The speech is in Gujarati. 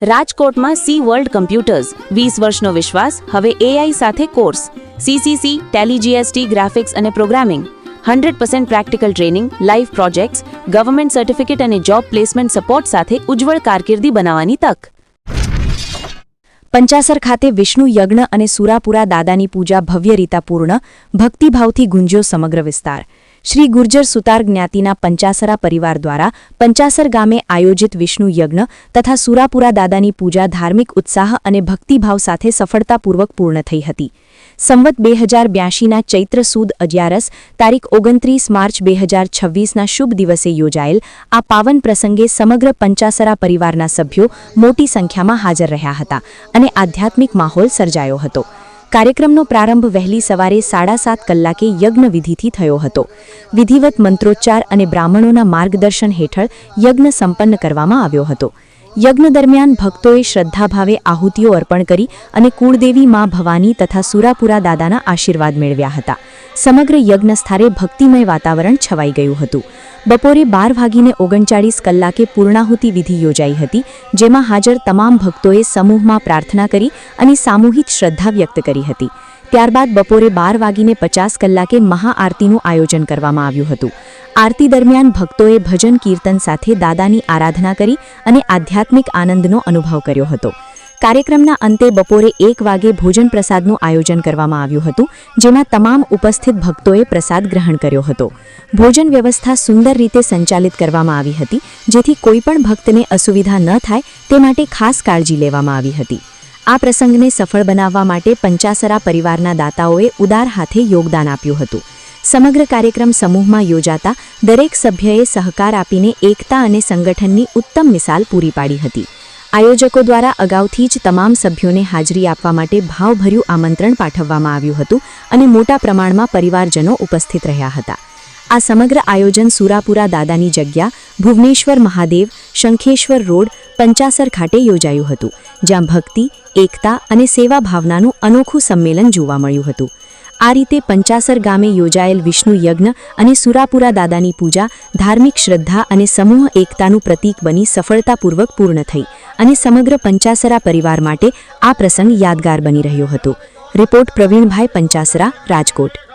રાજકોટમાં સી વર્લ્ડ કમ્પ્યુટર્સ 20 વર્ષનો વિશ્વાસ હવે એઆઈ સાથે course CCC Tally GST graphics અને programming 100% practical training live projects government certificate અને જોબ પ્લેસમેન્ટ સપોર્ટ સાથે ઉજ્જવળ કારકિર્દી બનાવવાની તક। પંચાસર ખાતે વિષ્ણુ યજ્ઞ અને સુરાપુરા દાદાની પૂજા ભવ્ય રીતાપૂર્ણ ભક્તિભાવથી ગુંજ્યો સમગ્ર વિસ્તાર। શ્રી ગુર્જર સુતાર જ્ઞાતિના પંચાસરા પરિવાર દ્વારા પંચાસર ગામે આયોજિત વિષ્ણુ યજ્ઞ તથા સુરાપુરા દાદાની પૂજા ધાર્મિક ઉત્સાહ અને ભક્તિભાવ સાથે સફળતાપૂર્વક પૂર્ણ થઈ હતી। સંવત 2082ના ચૈત્ર સુદ 11 તારીખ 29 માર્ચ 2026ના શુભ દિવસે યોજાયેલ આ પાવન પ્રસંગે સમગ્ર પંચાસરા પરિવારના સભ્યો મોટી સંખ્યામાં હાજર રહ્યા હતા અને આધ્યાત્મિક માહોલ સર્જાયો હતો। કાર્યક્રમનો પ્રારંભ વહેલી સવારે 7:30 કલાકે યજ્ઞ વિધિથી થયો હતો। વિધિવત મંત્રોચ્ચાર અને બ્રાહ્મણોના માર્ગદર્શન હેઠળ યજ્ઞ સંપન્ન કરવામાં આવ્યો હતો। યજ્ઞ દરમિયાન ભક્તોએ શ્રદ્ધાભાવે આહુતિઓ અર્પણ કરી અને કુળદેવી મા ભવાની તથા સુરાપુરા દાદાના આશીર્વાદ મેળવ્યા હતા। સમગ્ર યજ્ઞ સ્થળે ભક્તિમય વાતાવરણ છવાઈ ગયું હતું। બપોરે 12:39 કલાકે પૂર્ણાહુતિ વિધિ યોજાઈ હતી, જેમાં હાજર તમામ ભક્તોએ સમૂહમાં પ્રાર્થના કરી અને સામૂહિક શ્રદ્ધા વ્યક્ત કરી હતી। ત્યારબાદ બપોરે 12:50 કલાકે મહાઆરતીનું આયોજન કરવામાં આવ્યું હતું। આરતી દરમિયાન ભક્તોએ ભજન કીર્તન સાથે દાદાની આરાધના કરી અને આધ્યાત્મિક આનંદનો અનુભવ કર્યો હતો। કાર્યક્રમના અંતે બપોરે 1 વાગે ભોજન પ્રસાદનું આયોજન કરવામાં આવ્યું હતું, જેમાં તમામ ઉપસ્થિત ભક્તોએ પ્રસાદ ગ્રહણ કર્યો હતો। ભોજન વ્યવસ્થા સુંદર રીતે સંચાલિત કરવામાં આવી હતી, જેથી કોઈપણ ભક્તને અસુવિધા ન થાય તે માટે ખાસ કાળજી લેવામાં આવી હતી। આ પ્રસંગને સફળ બનાવવા માટે પંચાસરા પરિવારના દાતાઓએ ઉદાર હાથે યોગદાન આપ્યું હતું। સમગ્ર કાર્યક્રમ સમૂહમાં યોજાતા દરેક સભ્યએ સહકાર આપીને એકતા અને સંગઠનની ઉત્તમ મિસાલ પૂરી પાડી હતી। આયોજકો દ્વારા અગાઉથી જ તમામ સભ્યોને હાજરી આપવા માટે ભાવભર્યું આમંત્રણ પાઠવવામાં આવ્યું હતું અને મોટા પ્રમાણમાં પરિવારજનો ઉપસ્થિત રહ્યા હતા। આ સમગ્ર આયોજન સુરાપુરા દાદાની જગ્યા ભુવનેશ્વર મહાદેવ શંખેશ્વર રોડ પંચાસર ખાતે યોજાયું હતું, જ્યાં ભક્તિ એકતા અને સેવા ભાવનાનું અનોખું સંમેલન જોવા મળ્યું હતું। આ રીતે પંચાસર ગામે યોજાયેલ વિષ્ણુ યજ્ઞ અને સુરાપુરા દાદાની પૂજા ધાર્મિક શ્રદ્ધા અને સમૂહ એકતાનું પ્રતીક બની સફળતાપૂર્વક પૂર્ણ થઈ અને સમગ્ર પંચાસરા પરિવાર માટે આ પ્રસંગ યાદગાર બની રહ્યો હતો। રિપોર્ટ પ્રવીણભાઈ પંચાસરા, રાજકોટ।